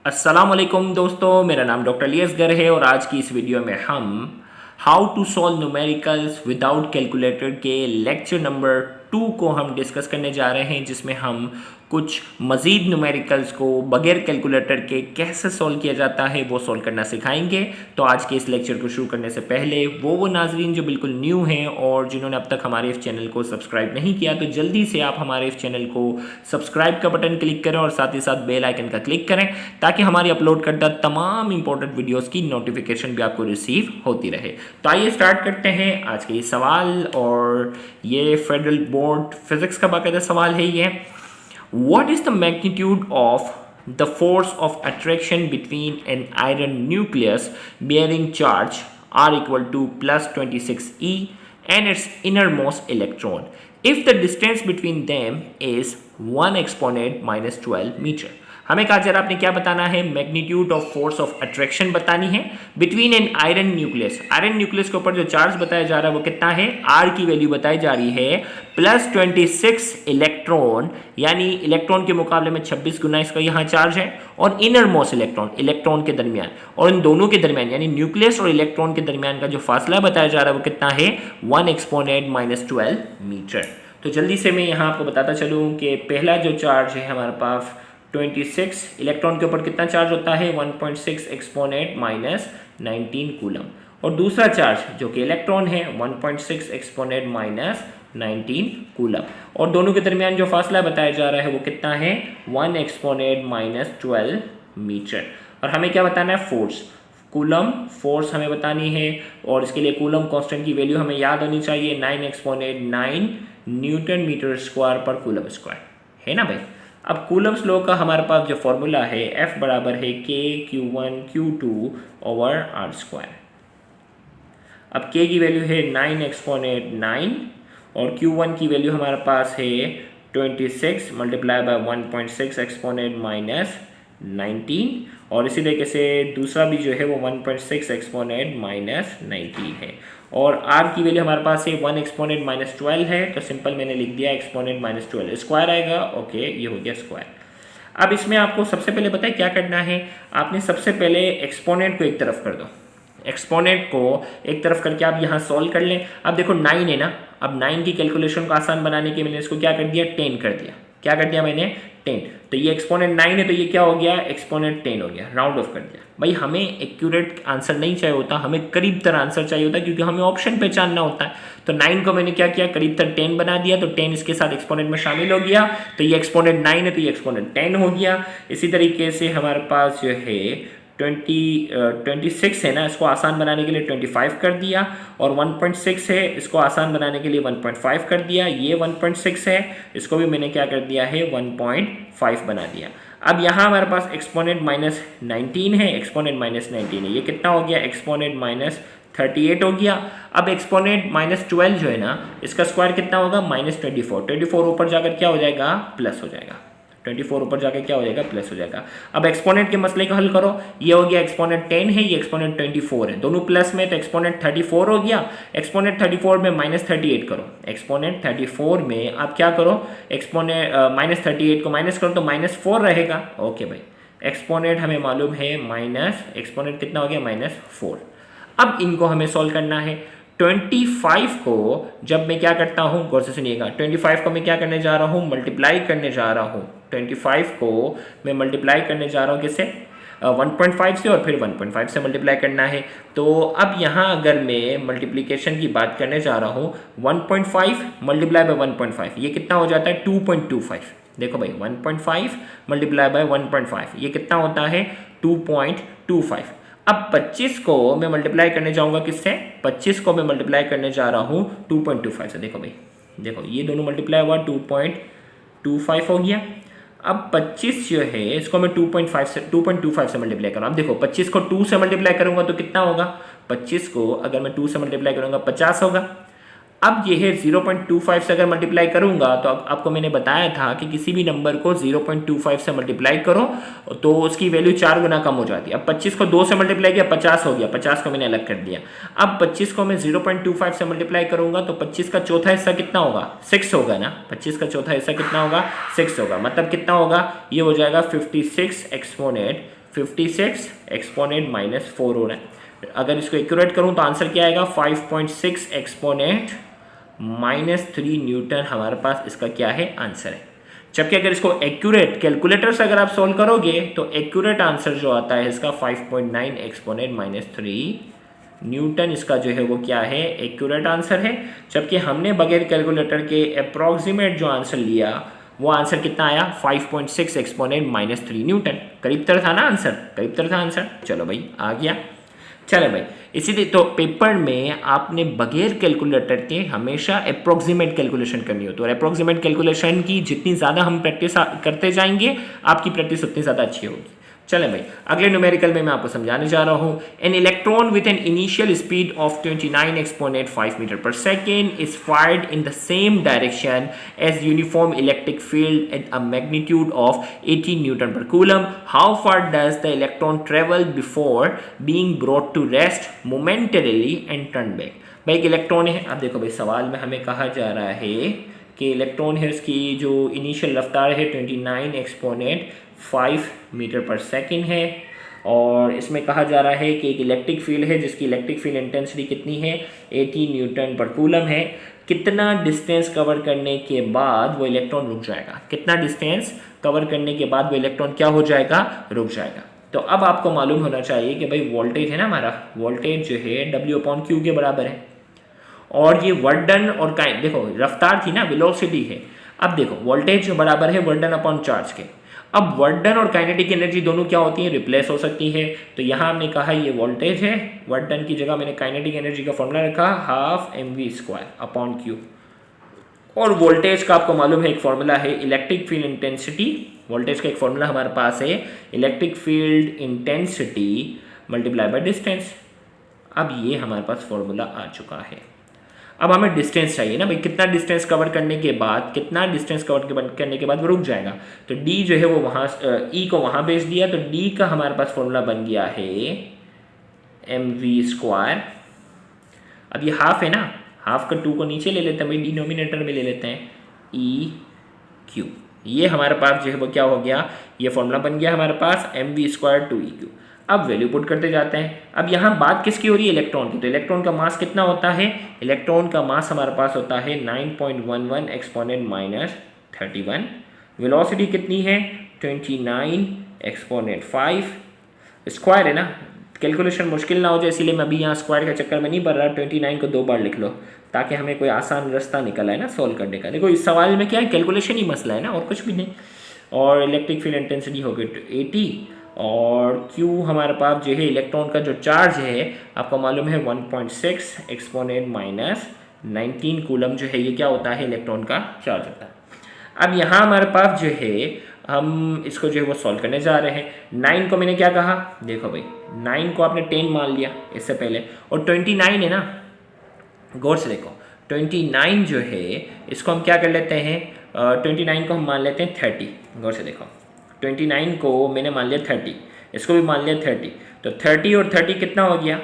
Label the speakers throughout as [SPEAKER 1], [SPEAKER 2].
[SPEAKER 1] अस्सलामुअलैकुम दोस्तों, मेरा नाम डॉक्टर लियसगर है और आज की इस वीडियो में हम how to solve numericals without calculator के लेक्चर नंबर 2 को हम डिस्कस करने जा रहे हैं, जिसमें हम कुछ मज़ीद न्यूमेरिकल्स को बगैर कैलकुलेटर के कैसे सॉल्व किया जाता है वो सॉल्व करना सिखाएंगे। तो आज के इस लेक्चर को शुरू करने से पहले वो नाजरीन जो बिल्कुल न्यू हैं और जिन्होंने अब तक हमारे इस चैनल को सब्सक्राइब नहीं किया, तो जल्दी से आप हमारे इस चैनल को सब्सक्राइब का बटन क्लिक करें और साथ ही साथ बेल आइकन का क्लिक करें ताकि हमारी अपलोड करता तमाम इंपॉर्टेंट वीडियोस की नोटिफिकेशन भी आपको रिसीव होती रहे। तो आइए स्टार्ट करते हैं आज के ये सवाल, और ये फेडरल बोर्ड फिजिक्स का बाकायदा सवाल है। ये What is the magnitude of the force of attraction between an iron nucleus bearing charge R equal to plus 26 e and its innermost electron if the distance between them is 1 exponent minus 12 meter? हमें कहा जा रहा आपने क्या बताना है, magnitude of force of attraction बतानी है between an iron nucleus. Iron nucleus के ऊपर जो चार्ज बताया जा रहा है वो कितना है, आर की वैल्यू बताई जा रही है प्लस 26 इलेक्ट्रॉन, यानी इलेक्ट्रॉन के मुकाबले में 26 गुना इसका यहाँ चार्ज है, और इनर मोस्ट इलेक्ट्रॉन, इलेक्ट्रॉन के दरमियान, और इन दोनों के दरमियान यानी न्यूक्लियस और इलेक्ट्रॉन के दरमियान का जो फासला बताया जा रहा है वो कितना है, 1 एक्सपोनेंट माइनस 12 मीटर। तो जल्दी से मैं यहाँ आपको बताता चलूँ कि पहला जो चार्ज है हमारे पास 26 इलेक्ट्रॉन के ऊपर कितना चार्ज होता है, 1.6 एक्सपोनेंट माइनस 19 कूलम, और दूसरा चार्ज जो कि इलेक्ट्रॉन है 1.6 एक्सपोनेंट माइनस 19 कूलम, और दोनों के दरमियान जो फासला बताया जा रहा है वो कितना है, 1 एक्सपोनेंट माइनस 12 मीटर। और हमें क्या बताना है, फोर्स, कूलम फोर्स हमें बतानी है, और इसके लिए कूलम कांस्टेंट की वैल्यू हमें याद होनी चाहिए, 9 एक्सपोनेंट 9 न्यूटन मीटर स्क्वायर पर कूलम स्क्वायर, है ना भाई। अब कूलम्स लॉ का हमारे पास जो फॉर्मूला है F बराबर है K Q1 Q2 over R square. अब K की वैल्यू है 9 एक्सपोनेंट 9 और Q1 की वैल्यू हमारे पास है 26 मल्टीप्लाई बाय 1.6 एक्सपोनेंट माइनस 19, और इसी तरीके से दूसरा भी जो है वो 1.6 एक्सपोनेंट माइनस 19 है, और r की वैल्यू हमारे पास है 1 एक्सपोनेंट माइनस 12 है, तो सिंपल मैंने लिख दिया एक्सपोनेंट माइनस 12, स्क्वायर आएगा, ओके ये हो गया स्क्वायर। अब इसमें आपको सबसे पहले पता है क्या करना है, आपने सबसे पहले एक्सपोनेंट को एक तरफ कर दो, एक्सपोनेंट को एक तरफ करके आप यहाँ सॉल्व कर लें। अब देखो 9 है ना, अब 9 की कैलकुलेशन को आसान बनाने के मैंने इसको क्या कर दिया, 10 कर दिया। क्या कर दिया मैंने, 10, तो ये एक्सपोनेंट 9 है तो ये क्या हो गया, एक्सपोनेंट 10 हो गया, राउंड ऑफ कर दिया। भाई हमें एक्यूरेट आंसर नहीं चाहिए होता, हमें करीब तर आंसर चाहिए होता, क्योंकि हमें ऑप्शन पहचानना होता है। तो 9 को मैंने क्या किया, करीब तर 10 बना दिया, तो 10 इसके साथ एक्सपोनेंट में शामिल हो गया, तो ये एक्सपोनेंट 9 है तो ये एक्सपोनेंट 10 हो गया। इसी तरीके से हमारे पास जो है 26 है ना, इसको आसान बनाने के लिए 25 कर दिया, और 1.6 है, इसको आसान बनाने के लिए 1.5 कर दिया, ये 1.6 है, इसको भी मैंने क्या कर दिया है 1.5 बना दिया। अब यहाँ हमारे पास एक्सपोनेंट माइनस 19 है, एक्सपोनेंट माइनस 19 है, ये कितना हो गया, एक्सपोनेंट माइनस 38 हो गया। अब एक्सपोनेंट माइनस 12 जो है ना, इसका स्क्वायर कितना होगा, माइनस 24 ऊपर जाकर क्या हो जाएगा, प्लस हो जाएगा, 24 ऊपर जाकर क्या हो जाएगा, प्लस हो जाएगा। अब एक्सपोनेंट के मसले को हल करो, ये हो गया एक्सपोनेंट 10 है, ये एक्सपोनेंट 24 है, दोनों प्लस में, तो एक्सपोनेंट 34 हो गया। एक्सपोनेंट 34 में माइनस 38 करो, एक्सपोनेंट 34 में आप क्या करो, एक्सपोनेंट माइनस 38 को माइनस करो तो माइनस 4 रहेगा, ओके भाई। एक्सपोनेंट हमें मालूम है माइनस, एक्सपोनेंट कितना हो गया, माइनस 4। अब इनको हमें सॉल्व करना है। 25 को जब मैं क्या करता हूँ, गौर से सुनिएगा, 25 को मैं क्या करने जा रहा हूँ, मल्टीप्लाई करने जा रहा हूँ। 25 को मैं मल्टीप्लाई करने जा रहा हूँ किससे, 1.5 से, और फिर 1.5 से मल्टीप्लाई करना है। तो अब यहाँ अगर मैं मल्टीप्लिकेशन की बात करने जा रहा हूँ, 1.5 मल्टीप्लाई बाय 1.5 ये कितना हो जाता है, 2.25। देखो भाई 1.5 मल्टीप्लाई बाय 1.5 ये कितना होता है, 2.25। अब 25 को मैं मल्टीप्लाई करने जाऊंगा किससे, 25 को मैं मल्टीप्लाई करने जा रहा हूँ 2.25 से। देखो भाई, देखो ये दोनों मल्टीप्लाई हुआ, 2.25 हो गया। अब 25 जो है इसको मैं 2.25 से मल्टीप्लाई करूँ। अब देखो 25 को 2 से मल्टीप्लाई करूंगा तो कितना होगा, 25 को अगर मैं 2 से मल्टीप्लाई करूंगा 50 होगा। अब ये है 0.25 से अगर मल्टीप्लाई करूंगा तो अब आपको मैंने बताया था कि किसी भी नंबर को 0.25 से मल्टीप्लाई करो तो उसकी वैल्यू 4 गुना कम हो जाती है। अब 25 को 2 से मल्टीप्लाई किया 50 हो गया, 50 को मैंने अलग कर दिया। अब 25 को मैं 0.25 से मल्टीप्लाई करूंगा तो 25 का चौथा हिस्सा कितना होगा, 6 होगा ना। 25 का चौथा हिस्सा कितना होगा, 6 होगा। मतलब कितना होगा, ये हो जाएगा 56 एक्सपोनेंट 56 एक्सपोनेंट -4 हो रहा है। अगर इसको एक्यूरेट करूं तो आंसर क्या आएगा, 5.6 एक्सपोनेंट -3 न्यूटन हमारे पास इसका क्या है, आंसर है। जबकि अगर इसको एक्यूरेट कैलकुलेटर से अगर आप सॉल्व करोगे तो एक्यूरेट आंसर जो आता है इसका 5.9 एक्सपोनेंट -3 न्यूटन इसका जो है वो क्या है, एक्यूरेट आंसर है। जबकि हमने बगैर कैलकुलेटर के अप्रॉक्सीमेट जो आंसर लिया वो आंसर कितना आया, 5.6 एक्सपोनेंट -3 न्यूटन। करीब तर था ना आंसर, करीब तर था आंसर। चलो भाई आ गया। चलो भाई इसीलिए तो पेपर में आपने बगैर कैलकुलेटर के हमेशा अप्रॉक्सीमेट कैलकुलेशन करनी होती है, और अप्रॉक्सीमेट कैलकुलेशन की जितनी ज़्यादा हम प्रैक्टिस करते जाएंगे आपकी प्रैक्टिस उतनी ज़्यादा अच्छी होगी। चलें भाई अगले न्यूमेरिकल में मैं आपको समझाने जा रहा हूँ। An electron with an initial speed of 29 exponent 5 metre per second is fired in the same direction as uniform electric field at a magnitude of 18 newton per coulomb. How far does the electron travel before being brought to rest momentarily and turn back. भाई एक electron है, अब देखो भाई सवाल में हमें कहा जा रहा है कि इलेक्ट्रॉन है उसकी जो इनिशियल रफ्तार है 29 एक्सपोनेंट 5 मीटर पर सेकेंड है, और इसमें कहा जा रहा है कि एक इलेक्ट्रिक फील्ड है जिसकी इलेक्ट्रिक फील्ड इंटेंसिटी कितनी है, 80 न्यूटन पर कूलम है। कितना डिस्टेंस कवर करने के बाद वो इलेक्ट्रॉन रुक जाएगा, कितना डिस्टेंस कवर करने के बाद वो इलेक्ट्रॉन क्या हो जाएगा, रुक जाएगा। तो अब आपको मालूम होना चाहिए कि भाई वोल्टेज है ना, हमारा वोल्टेज जो है W/Q के बराबर है, और ये वर्क डन और देखो रफ्तार थी ना, वेलोसिटी है। अब देखो वोल्टेज जो बराबर है वर्क डन अपॉन चार्ज के। अब वर्क डन और काइनेटिक एनर्जी दोनों क्या होती है, रिप्लेस हो सकती है। तो यहाँ हमने कहा ये वोल्टेज है, वर्क डन की जगह मैंने काइनेटिक एनर्जी का फॉर्मूला रखा 12mv²/Q। और वोल्टेज का आपको मालूम है एक फॉर्मूला है इलेक्ट्रिक फील्ड इंटेंसिटी। वोल्टेज का एक फॉर्मूला हमारे पास है electric field intensity multiply by distance. अब ये हमारे पास फॉर्मूला आ चुका है। अब हमें डिस्टेंस चाहिए ना भाई, कितना डिस्टेंस कवर करने के बाद, कितना डिस्टेंस कवर करने के बाद वो रुक जाएगा। तो d जो है वो वहाँ E को वहाँ भेज दिया, तो d का हमारे पास फॉर्मूला बन गया है mv²। अब ये हाफ है ना, हाफ का 2 को नीचे ले लेते हैं भाई, डिनोमिनेटर में ले लेते हैं EQ। ये हमारे पास जो है वो क्या हो गया, ये फॉर्मूला बन गया हमारे पास mv² 2EQ। अब वैल्यू पुट करते जाते हैं। अब यहाँ बात किसकी हो रही है, इलेक्ट्रॉन की। तो इलेक्ट्रॉन का मास कितना होता है, इलेक्ट्रॉन का मास हमारे पास होता है 9.11 एक्सपोनेंट -31। वेलोसिटी कितनी है 29 एक्सपोनेंट 5। स्क्वायर है ना, कैलकुलेशन मुश्किल ना हो जाए, इसीलिए मैं अभी यहाँ स्क्वायर का चक्कर में नहीं पड़ रहा। 29 को 2 बार लिख लो ताकि हमें कोई आसान रास्ता निकल आए ना सॉल्व करने का। देखो इस सवाल में क्या है, कैलकुलेशन ही मसला है ना, और कुछ भी नहीं। और इलेक्ट्रिक फील्ड इंटेंसिटी हो गई 80, और Q हमारे पास जो है इलेक्ट्रॉन का जो चार्ज है आपको मालूम है 1.6 एक्सपोनेंट -19 कूलम जो है ये क्या होता है, इलेक्ट्रॉन का चार्ज होता है। अब यहाँ हमारे पास जो है हम इसको जो है वो सॉल्व करने जा रहे हैं। 9 को मैंने क्या कहा, देखो भाई 9 को आपने 10 मान लिया इससे पहले, और 29 है ना, गौर से देखो 29 जो है इसको हम क्या कर लेते हैं, 29 को हम मान लेते हैं 30। गौर से देखो 29 को मैंने मान लिया 30, इसको भी मान लिया 30। तो 30 और 30 कितना हो गया,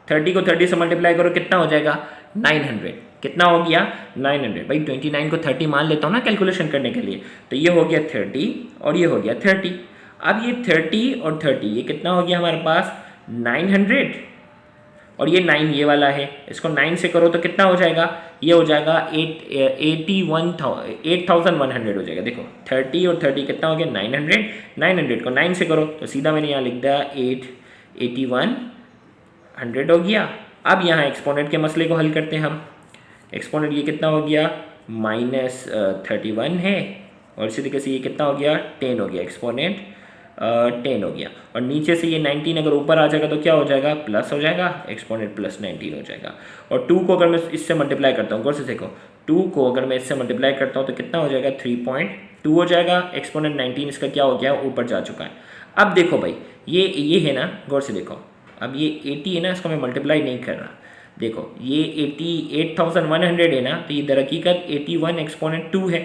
[SPEAKER 1] 30 को 30 से मल्टीप्लाई करो कितना हो जाएगा 900। कितना हो गया 900। भाई 29 को 30 मान लेता हूँ ना कैलकुलेशन करने के लिए, तो ये हो गया 30 और ये हो गया 30। अब ये 30 और 30 ये कितना हो गया हमारे पास 900, और ये 9 ये वाला है, इसको 9 से करो तो कितना हो जाएगा, ये हो जाएगा 8100 हो जाएगा। देखो 30 और 30 कितना हो गया 900, 900 को 9 से करो तो सीधा मैंने यहाँ लिख दिया 8100 हो गया। अब यहाँ एक्सपोनेंट के मसले को हल करते हैं हम। एक्सपोनेंट ये कितना हो गया -31 है, और इसी तरीके से ये कितना हो गया 10 हो गया, एक्सपोनेंट 10 हो गया, और नीचे से ये 19 अगर ऊपर आ जाएगा तो क्या हो जाएगा प्लस हो जाएगा, एक्सपोनेंट +19 हो जाएगा। और 2 को अगर मैं इससे मल्टीप्लाई करता हूँ, गौर से देखो 2 को अगर मैं इससे मल्टीप्लाई करता हूँ तो कितना हो जाएगा 3.2 हो जाएगा। एक्सपोनेंट 19 इसका क्या हो गया ऊपर जा चुका है। अब देखो भाई ये है ना, गौर से देखो अब ये 80 है ना, इसको मैं मल्टीप्लाई नहीं कर रहा। देखो ये 8100 है ना, तो ये दर हकीकत 81 एक्सपोनेंट 2 है।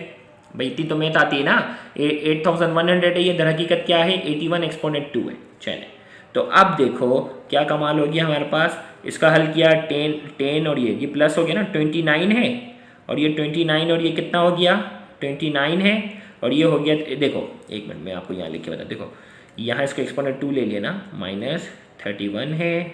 [SPEAKER 1] भाई इतनी तो मैथ आती है ना, 8100 है, ये दर हकीकत क्या है 81 एक्सपोनेंट 2 है। चले तो अब देखो क्या कमाल हो गया हमारे पास, इसका हल किया 10 और ये प्लस हो गया ना 29 है, और ये 29 और ये कितना हो गया 29 है, और ये हो गया। देखो एक मिनट में आपको यहाँ लिख के बता, देखो यहाँ इसका एक्सपोनेंट 2 ले लिया ना, -31 है,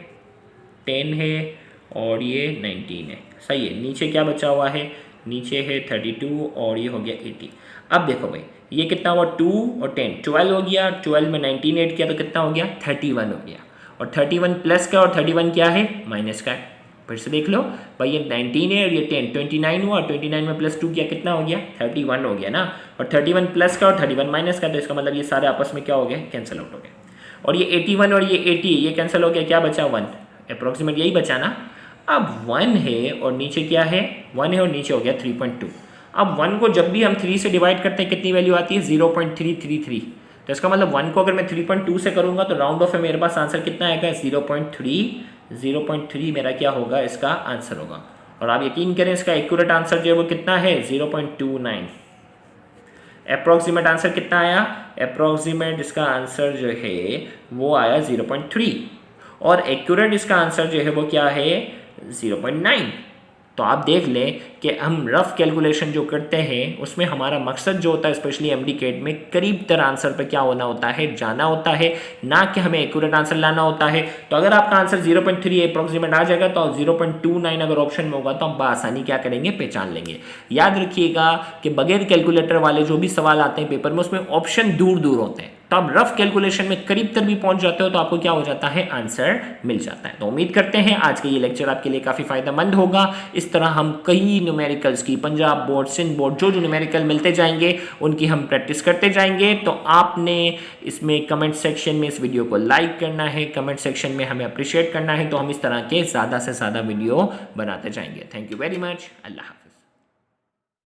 [SPEAKER 1] 10 है और ये 19 है। सही है। नीचे क्या बचा हुआ है, नीचे है 32 और ये हो गया 80। अब देखो भाई ये कितना हुआ, 2 और 10 12 हो गया, 12 में 19 ऐड किया तो कितना हो गया, 31 हो गया। और 31 प्लस का और 31 क्या है, माइनस का है। फिर से देख लो भाई, ये 19 है और ये 10, 29 हुआ, 29 में प्लस 2 किया कितना हो गया, 31 हो गया ना। और 31 प्लस का और 31 माइनस का, तो इसका मतलब ये सारे आपस में क्या हो गए, कैंसिल आउट हो गए। और ये 81 और ये 80 ये कैंसिल हो गया, क्या बचा 1, अप्रोक्सीमेट यही बचा ना। अब 1 है और नीचे क्या है, 1 है और नीचे हो गया 3.2। अब 1 को जब भी हम 3 से डिवाइड करते हैं कितनी वैल्यू आती है, 0.333। तो इसका मतलब 1 को अगर मैं 3.2 से करूँगा तो राउंड ऑफ है, मेरे पास आंसर कितना आएगा, 0.3 मेरा क्या होगा, इसका आंसर होगा। और आप यकीन करें इसका एक्यूरेट आंसर जो है वो कितना है, 0.29। अप्रॉक्सीमेट आंसर कितना आया, अप्रॉक्सीमेट इसका आंसर जो है वो आया 0.3 और एक्यूरेट इसका आंसर जो है वो क्या है, 0.9। तो आप देख लें कि हम रफ कैलकुलेशन जो करते हैं उसमें हमारा मकसद जो होता है स्पेशली एमडी कैट में करीब तर आंसर पे क्या होना होता है, जाना होता है, ना कि हमें एक्यूरेट आंसर लाना होता है। तो अगर आपका आंसर 0.3 अप्रोक्सीमेट आ जाएगा तो 0.29 अगर ऑप्शन में होगा तो हम बआसानी क्या करेंगे, पहचान लेंगे। याद रखिएगा कि बगैर कैलकुलेटर वाले जो भी सवाल आते हैं पेपर में उसमें ऑप्शन दूर दूर होते हैं, तो आप रफ कैलकुलेशन में करीब तर भी पहुंच जाते हो तो आपको क्या हो जाता है, आंसर मिल जाता है। तो उम्मीद करते हैं आज का ये लेक्चर आपके लिए काफ़ी फायदेमंद होगा। इस तरह हम कई न्यूमेरिकल्स की पंजाब बोर्ड, सिंध बोर्ड जो न्यूमेरिकल मिलते जाएंगे उनकी हम प्रैक्टिस करते जाएंगे। तो आपने इसमें कमेंट सेक्शन में इस वीडियो को लाइक करना है, कमेंट सेक्शन में हमें अप्रिशिएट करना है, तो हम इस तरह के ज़्यादा से ज़्यादा वीडियो बनाते जाएंगे। Thank you very much. Allah.